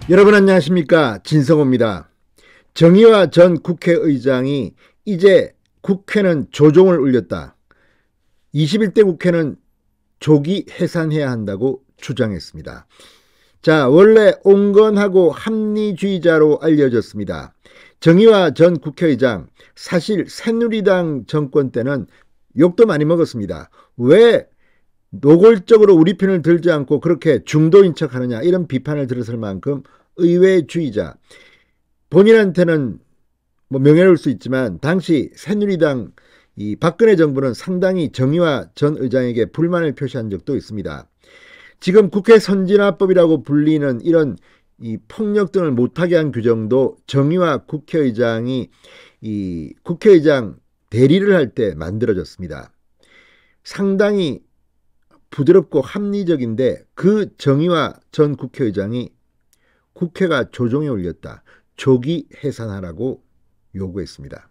여러분 안녕하십니까, 진성호입니다. 정의화 전 국회의장이 이제 국회는 조종을 울렸다. 21대 국회는 조기 해산해야 한다고 주장했습니다. 자, 원래 온건하고 합리주의자로 알려졌습니다. 정의화 전 국회의장, 사실 새누리당 정권 때는 욕도 많이 먹었습니다. 왜 노골적으로 우리 편을 들지 않고 그렇게 중도인 척하느냐, 이런 비판을 들었을 만큼 의회주의자, 본인한테는 뭐 명예로울 수 있지만 당시 새누리당 이 박근혜 정부는 상당히 정의화 전 의장에게 불만을 표시한 적도 있습니다. 지금 국회 선진화법이라고 불리는 이런 이 폭력 등을 못하게 한 규정도 정의화 국회의장이 이 국회의장 대리를 할 때 만들어졌습니다. 상당히 부드럽고 합리적인데 그 정의화 전 국회의장이 국회가 조종에 올렸다, 조기 해산하라고 요구했습니다.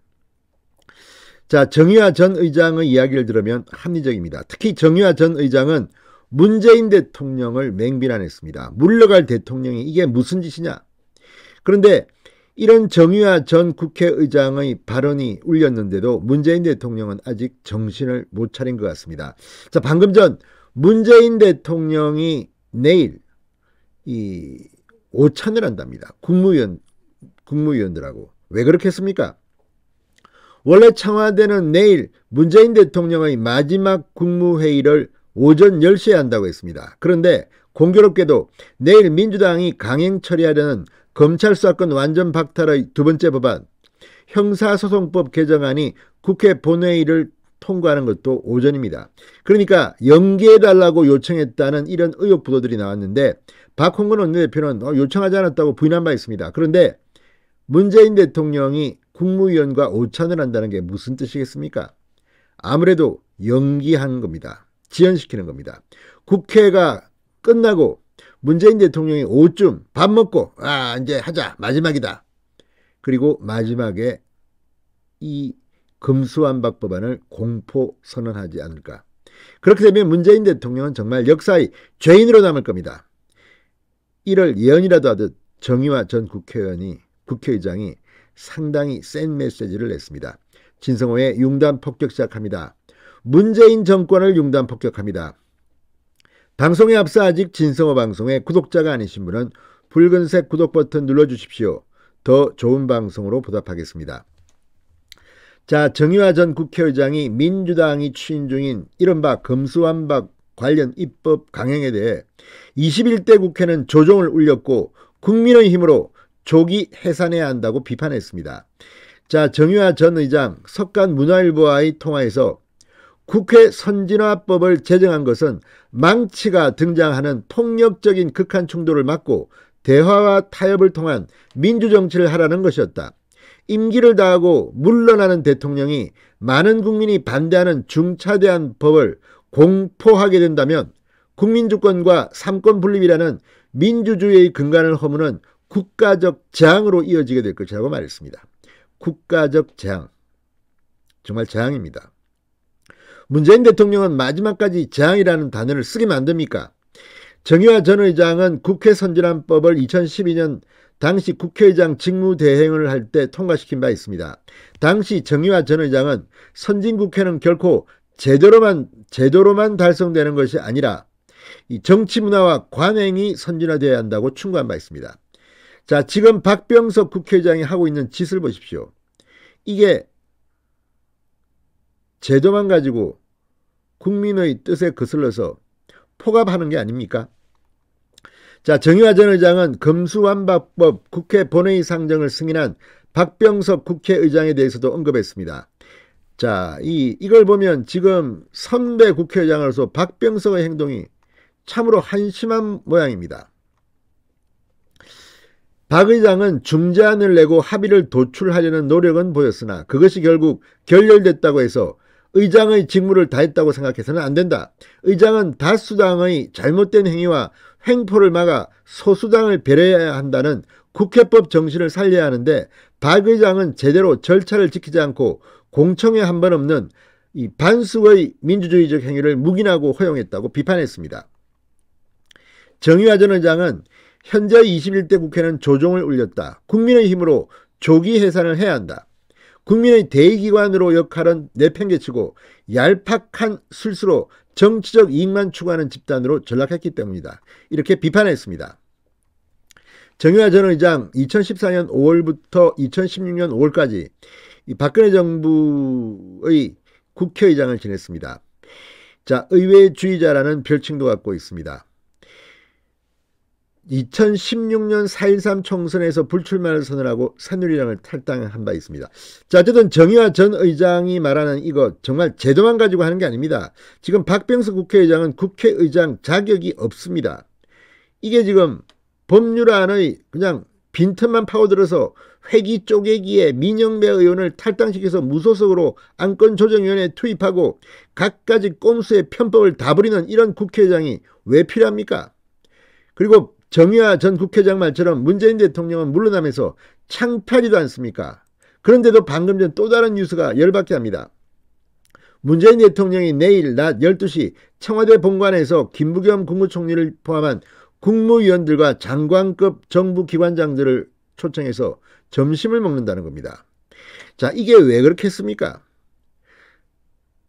자, 정의화 전 의장의 이야기를 들으면 합리적입니다. 특히 정의화 전 의장은 문재인 대통령을 맹비난했습니다. 물러갈 대통령이 이게 무슨 짓이냐. 그런데 이런 정의화 전 국회의장의 발언이 울렸는데도 문재인 대통령은 아직 정신을 못 차린 것 같습니다. 자, 방금 전 문재인 대통령이 내일 이 오찬을 한답니다. 국무위원들하고. 왜 그렇게 했습니까? 원래 청와대는 내일 문재인 대통령의 마지막 국무회의를 오전 10시에 한다고 했습니다. 그런데 공교롭게도 내일 민주당이 강행 처리하려는 검찰 수사권 완전 박탈의 두 번째 법안, 형사소송법 개정안이 국회 본회의를 통과하는 것도 오전입니다. 그러니까 연기해달라고 요청했다는 이런 의혹 보도들이 나왔는데 박홍근 원내대표는 요청하지 않았다고 부인한 바 있습니다. 그런데 문재인 대통령이 국무위원과 오찬을 한다는 게 무슨 뜻이겠습니까? 아무래도 연기하는 겁니다. 지연시키는 겁니다. 국회가 끝나고 문재인 대통령이 오후쯤 밥 먹고 이제 하자, 마지막이다. 그리고 마지막에 이 금수완박 법안을 공포 선언하지 않을까. 그렇게 되면 문재인 대통령은 정말 역사의 죄인으로 남을 겁니다. 이를 예언이라도 하듯 정의화 전 국회의장이 상당히 센 메시지를 냈습니다. 진성호의 융단 폭격 시작합니다. 문재인 정권을 융단 폭격합니다. 방송에 앞서 아직 진성호 방송의 구독자가 아니신 분은 붉은색 구독 버튼 눌러주십시오. 더 좋은 방송으로 보답하겠습니다. 자, 정의화 전 국회의장이 민주당이 추진 중인 이른바 검수완박 관련 입법 강행에 대해 21대 국회는 조종을 울렸고 국민의힘으로 조기 해산해야 한다고 비판했습니다. 자, 정의화 전 의장 석간 문화일보와의 통화에서 국회 선진화법을 제정한 것은 망치가 등장하는 폭력적인 극한 충돌을 막고 대화와 타협을 통한 민주정치를 하라는 것이었다. 임기를 다하고 물러나는 대통령이 많은 국민이 반대하는 중차대한 법을 공포하게 된다면 국민주권과 삼권분립이라는 민주주의의 근간을 허무는 국가적 재앙으로 이어지게 될 것이라고 말했습니다. 국가적 재앙. 정말 재앙입니다. 문재인 대통령은 마지막까지 재앙이라는 단어를 쓰기만 안 됩니까? 정의화 전 의장은 국회 선진화법을 2012년 당시 국회의장 직무대행을 할 때 통과시킨 바 있습니다. 당시 정의화 전 의장은 선진국회는 결코 제도로만 달성되는 것이 아니라 이 정치 문화와 관행이 선진화되어야 한다고 충고한 바 있습니다. 자, 지금 박병석 국회의장이 하고 있는 짓을 보십시오. 이게 제도만 가지고 국민의 뜻에 거슬러서 포갑하는 게 아닙니까? 자, 정의화 전 의장은 검수완박법 국회 본회의 상정을 승인한 박병석 국회의장에 대해서도 언급했습니다. 자, 이걸 보면 지금 선배 국회의장으로서 박병석의 행동이 참으로 한심한 모양입니다. 박 의장은 중재안을 내고 합의를 도출하려는 노력은 보였으나 그것이 결국 결렬됐다고 해서 의장의 직무를 다했다고 생각해서는 안 된다. 의장은 다수당의 잘못된 행위와 횡포를 막아 소수당을 배려해야 한다는 국회법 정신을 살려야 하는데 박 의장은 제대로 절차를 지키지 않고 공청회 한 번 없는 이 반수의 민주주의적 행위를 묵인하고 허용했다고 비판했습니다. 정의화 전 의장은 현재 21대 국회는 조종을 울렸다. 국민의 힘으로 조기 해산을 해야 한다. 국민의 대의기관으로 역할은 내팽개치고 얄팍한 술수로 정치적 이익만 추구하는 집단으로 전락했기 때문이다. 이렇게 비판했습니다. 정의화 전 의장 2014년 5월부터 2016년 5월까지 박근혜 정부의 국회의장을 지냈습니다. 자, 의회주의자라는 별칭도 갖고 있습니다. 2016년 4.13 총선에서 불출마를 선언하고 새누리당을 탈당한 바 있습니다. 자, 어쨌든 정의화 전 의장이 말하는 이거 정말 제도만 가지고 하는 게 아닙니다. 지금 박병석 국회의장은 국회의장 자격이 없습니다. 이게 지금 법률안의 그냥 빈틈만 파고들어서 회기 쪼개기에 민영배 의원을 탈당시켜서 무소속으로 안건조정위원회에 투입하고 갖가지 꼼수의 편법을 다 부리는 이런 국회의장이 왜 필요합니까? 그리고 정의화 전 국회의장 말처럼 문재인 대통령은 물러나면서 창피하지도 않습니까? 그런데도 방금 전 또 다른 뉴스가 열받게 합니다. 문재인 대통령이 내일 낮 12시 청와대 본관에서 김부겸 국무총리를 포함한 국무위원들과 장관급 정부기관장들을 초청해서 점심을 먹는다는 겁니다. 자, 이게 왜 그렇게 했습니까?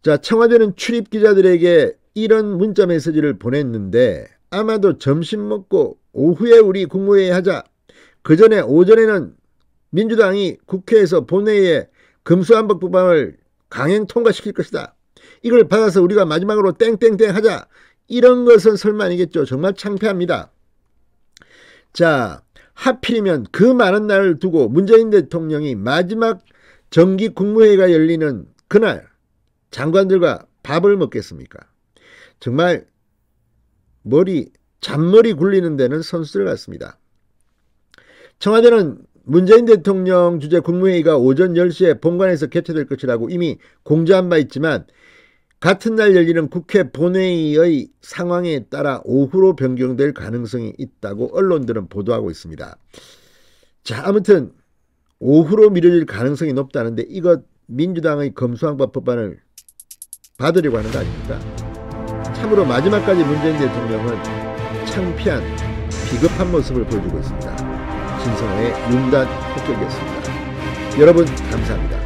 자, 청와대는 출입 기자들에게 이런 문자 메시지를 보냈는데 아마도 점심 먹고 오후에 우리 국무회의 하자. 그 전에 오전에는 민주당이 국회에서 본회의에 금수한박법안을 강행 통과시킬 것이다. 이걸 받아서 우리가 마지막으로 땡땡땡 하자. 이런 것은 설마 아니겠죠. 정말 창피합니다. 자, 하필이면 그 많은 날을 두고 문재인 대통령이 마지막 정기 국무회의가 열리는 그날 장관들과 밥을 먹겠습니까? 정말 잔머리 굴리는 데는 선수들 같습니다. 청와대는 문재인 대통령 주재 국무회의가 오전 10시에 본관에서 개최될 것이라고 이미 공지한 바 있지만 같은 날 열리는 국회 본회의의 상황에 따라 오후로 변경될 가능성이 있다고 언론들은 보도하고 있습니다. 자, 아무튼 오후로 미뤄질 가능성이 높다는데 이것 민주당의 검수완박 법안을 받으려고 하는 거 아닙니까? 참으로 마지막까지 문재인 대통령은 창피한 비겁한 모습을 보여주고 있습니다. 신성호의 윤단 폭격이었습니다. 여러분 감사합니다.